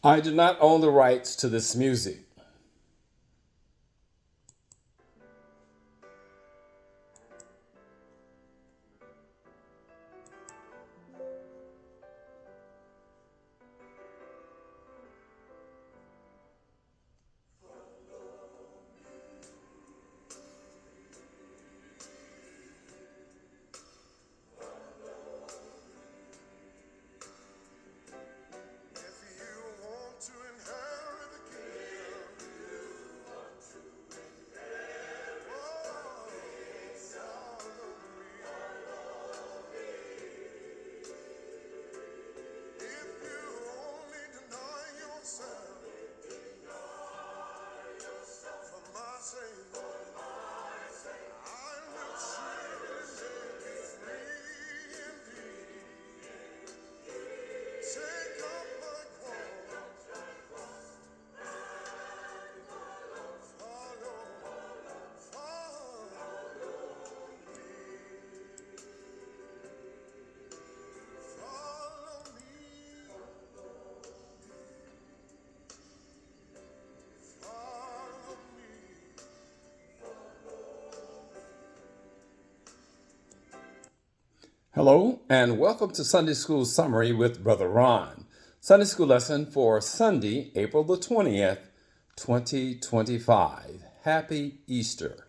I do not own the rights to this music. If you want to inherit the kingdom, follow me. If you only deny yourself for my sake, I will surely make you free indeed. Take up my cross, follow me. Hello, and welcome to Sunday School Summary with Brother Ron. Sunday School lesson for Sunday, April the 20th, 2025. Happy Easter.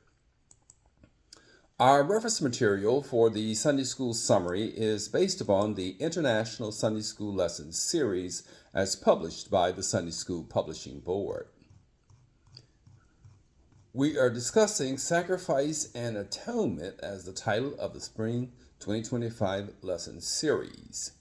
Our reference material for the Sunday School Summary is based upon the International Sunday School Lessons series as published by the Sunday School Publishing Board. We are discussing Sacrifice and Atonement as the title of the Spring 2025 lesson series.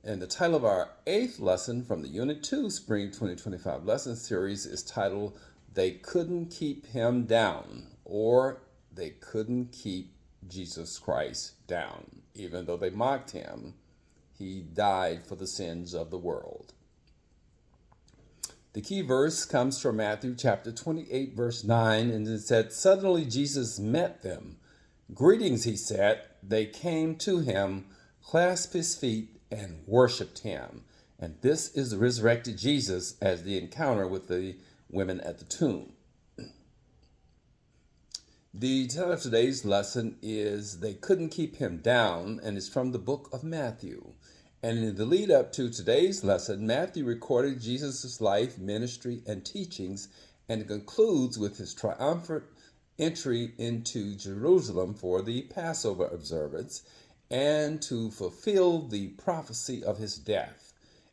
And the title of our 8th lesson from the Unit 2 Spring 2025 lesson series is titled They Couldn't Keep Him Down, or They Couldn't Keep Jesus Christ Down. Even though they mocked him, he died for the sins of the world. The key verse comes from Matthew chapter 28, verse 9, and it said, Suddenly Jesus met them. Greetings, he said. They came to him, clasped his feet, and worshiped him. And this is the resurrected Jesus as the encounter with the women at the tomb. The title of today's lesson is They Couldn't Keep Him Down, and it's from the book of Matthew. And in the lead up to today's lesson, Matthew recorded Jesus' life, ministry, and teachings, and concludes with his triumphant entry into Jerusalem for the Passover observance and to fulfill the prophecy of his death.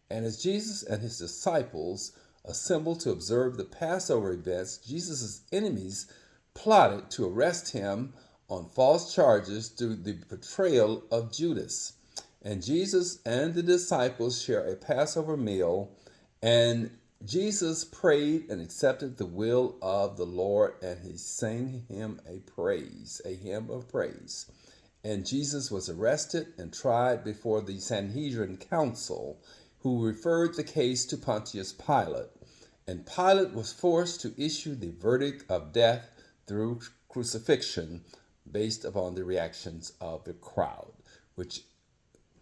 And as Jesus and his disciples assembled to observe the Passover events, Jesus' enemies plotted to arrest him on false charges through the betrayal of Judas. And Jesus and the disciples share a Passover meal, and Jesus prayed and accepted the will of the Lord, and he sang him a hymn of praise. And Jesus was arrested and tried before the Sanhedrin council, who referred the case to Pontius Pilate. And Pilate was forced to issue the verdict of death through crucifixion based upon the reactions of the crowd, which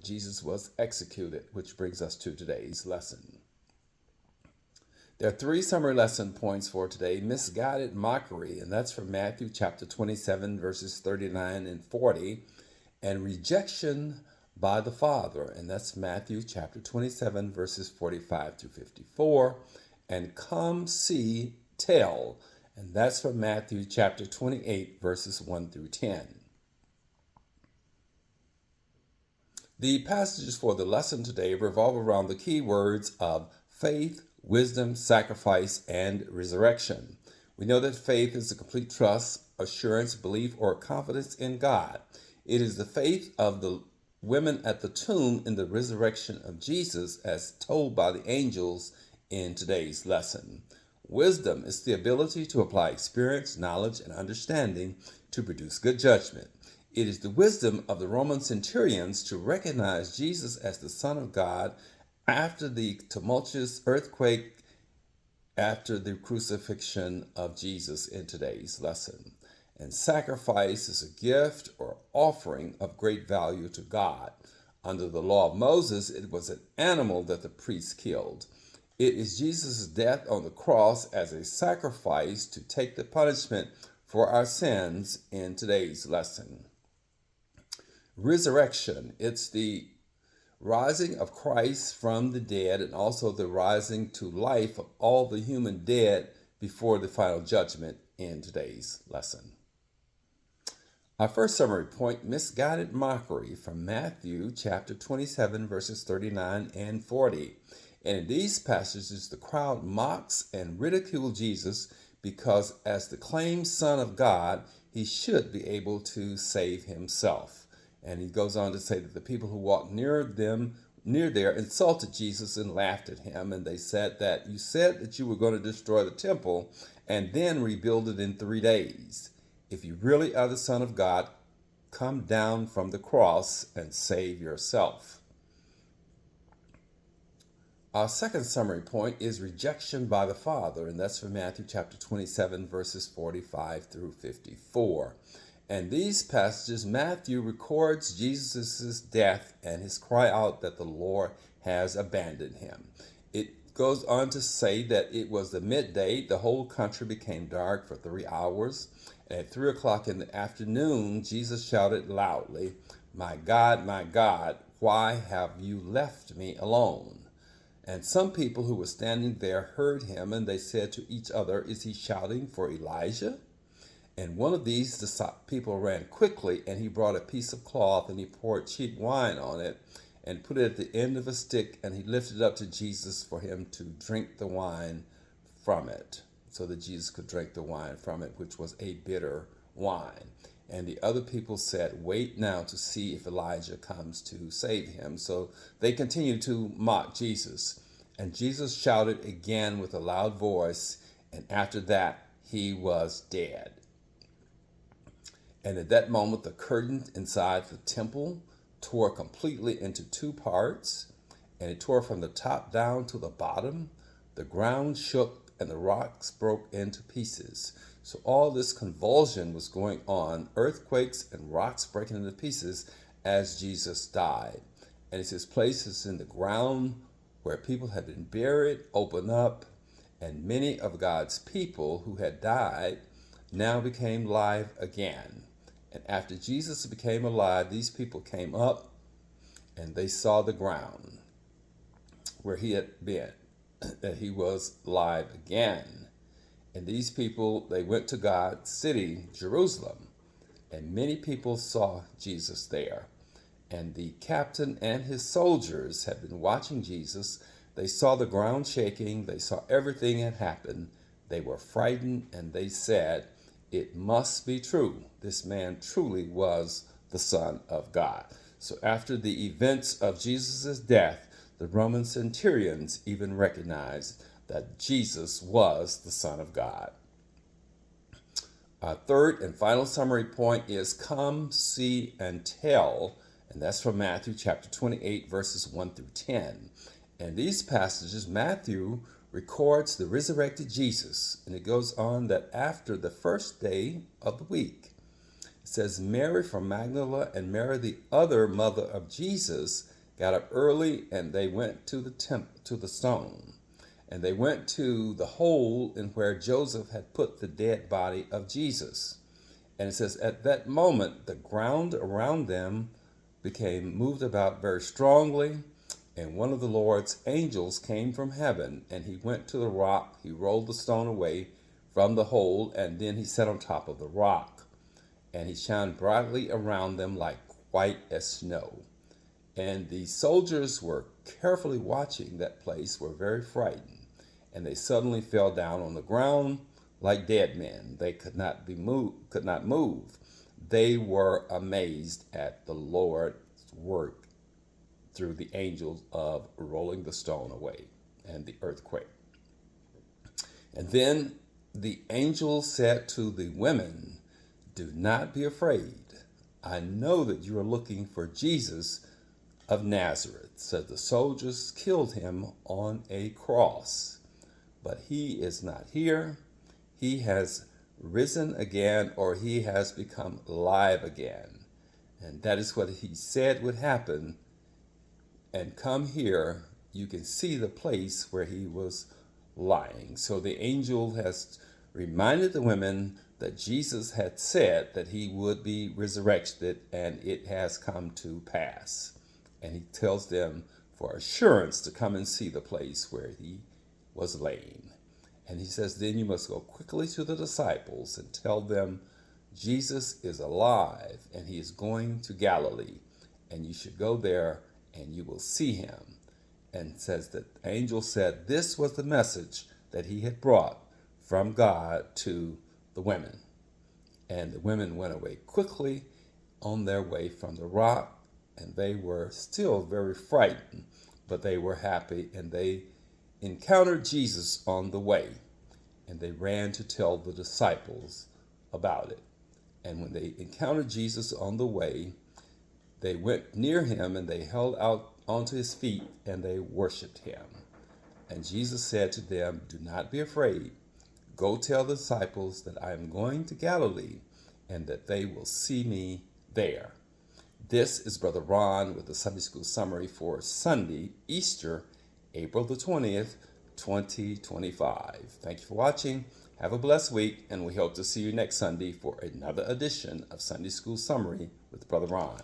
Jesus was executed, which brings us to today's lesson. There are 3 summary lesson points for today. Misguided mockery, and that's from Matthew chapter 27, verses 39 and 40. And rejection by the Father, and that's Matthew chapter 27, verses 45 through 54. And come, see, tell, and that's from Matthew chapter 28, verses 1 through 10. The passages for the lesson today revolve around the key words of faith, wisdom, sacrifice, and resurrection. We know that faith is a complete trust, assurance, belief, or confidence in God. It is the faith of the women at the tomb in the resurrection of Jesus as told by the angels in today's lesson. Wisdom is the ability to apply experience, knowledge, and understanding to produce good judgment. It is the wisdom of the Roman centurions to recognize Jesus as the Son of God after the tumultuous earthquake after the crucifixion of Jesus in today's lesson. And sacrifice is a gift or offering of great value to God. Under the law of Moses, it was an animal that the priest killed. It is Jesus' death on the cross as a sacrifice to take the punishment for our sins in today's lesson. Resurrection, it's the rising of Christ from the dead and also the rising to life of all the human dead before the final judgment in today's lesson. Our first summary point, misguided mockery from Matthew chapter 27, verses 39 and 40. And in these passages, the crowd mocks and ridicules Jesus because as the claimed Son of God, he should be able to save himself. And he goes on to say that the people who walked near there insulted Jesus and laughed at him. And they said that you said that you were going to destroy the temple and then rebuild it in 3 days. If you really are the Son of God, come down from the cross and save yourself. Our second summary point is rejection by the Father, and that's from Matthew chapter 27, verses 45 through 54. And these passages, Matthew records Jesus' death and his cry out that the Lord has abandoned him. It goes on to say that it was the midday, the whole country became dark for 3 hours. And at 3 o'clock in the afternoon, Jesus shouted loudly, my God, why have you left me alone? And some people who were standing there heard him, and they said to each other, is he shouting for Elijah? And one of these people ran quickly, and he brought a piece of cloth, and he poured cheap wine on it, and put it at the end of a stick, and he lifted it up to Jesus for him to drink the wine from it, so that Jesus could drink the wine from it, which was a bitter wine. And the other people said, wait now to see if Elijah comes to save him. So they continued to mock Jesus. And Jesus shouted again with a loud voice, and after that, he was dead. And at that moment, the curtain inside the temple tore completely into 2 parts, and it tore from the top down to the bottom. The ground shook, and the rocks broke into pieces. So all this convulsion was going on, earthquakes and rocks breaking into pieces as Jesus died. And it's his places in the ground where people had been buried opened up, and many of God's people who had died now became alive again. And after Jesus became alive, these people came up and they saw the ground where he had been, that he was alive again. And these people, they went to God's city, Jerusalem, and many people saw Jesus there. And the captain and his soldiers had been watching Jesus. They saw the ground shaking. They saw everything had happened. They were frightened, and they said, it must be true. This man truly was the Son of God. So after the events of Jesus' death, the Roman centurions even recognized that Jesus was the Son of God. Our third and final summary point is come, see, and tell. And that's from Matthew chapter 28, verses 1 through 10. And these passages, Matthew records the resurrected Jesus. And it goes on that after the first day of the week, it says Mary from Magdala and Mary, the other mother of Jesus, got up early, and they went to the stone. And they went to the hole in where Joseph had put the dead body of Jesus. And it says, at that moment, the ground around them became moved about very strongly. And one of the Lord's angels came from heaven, and he went to the rock. He rolled the stone away from the hole, and then he sat on top of the rock. And he shined brightly around them like white as snow. And the soldiers were carefully watching that place, were very frightened. And they suddenly fell down on the ground like dead men. They could not move. They were amazed at the Lord's work through the angels of rolling the stone away and the earthquake. And then the angel said to the women, do not be afraid. I know that you are looking for Jesus of Nazareth. So the soldiers killed him on a cross. But he is not here. He has risen again, or he has become alive again. And that is what he said would happen. And come here you can see the place where he was lying. So the angel has reminded the women that Jesus had said that he would be resurrected, and it has come to pass. And he tells them for assurance to come and see the place where he was laying. And he says, then you must go quickly to the disciples and tell them Jesus is alive and he is going to Galilee, and you should go there and you will see him. And says that the angel said this was the message that he had brought from God to the women. And the women went away quickly on their way from the rock, and they were still very frightened, but they were happy, and they encountered Jesus on the way, and they ran to tell the disciples about it. And when they encountered Jesus on the way, they went near him and they held out onto his feet and they worshiped him. And Jesus said to them, do not be afraid. Go tell the disciples that I am going to Galilee and that they will see me there. This is Brother Ron with the Sunday School Summary for Sunday, Easter, April the 20th, 2025. Thank you for watching. Have a blessed week, and we hope to see you next Sunday for another edition of Sunday School Summary with Brother Ron.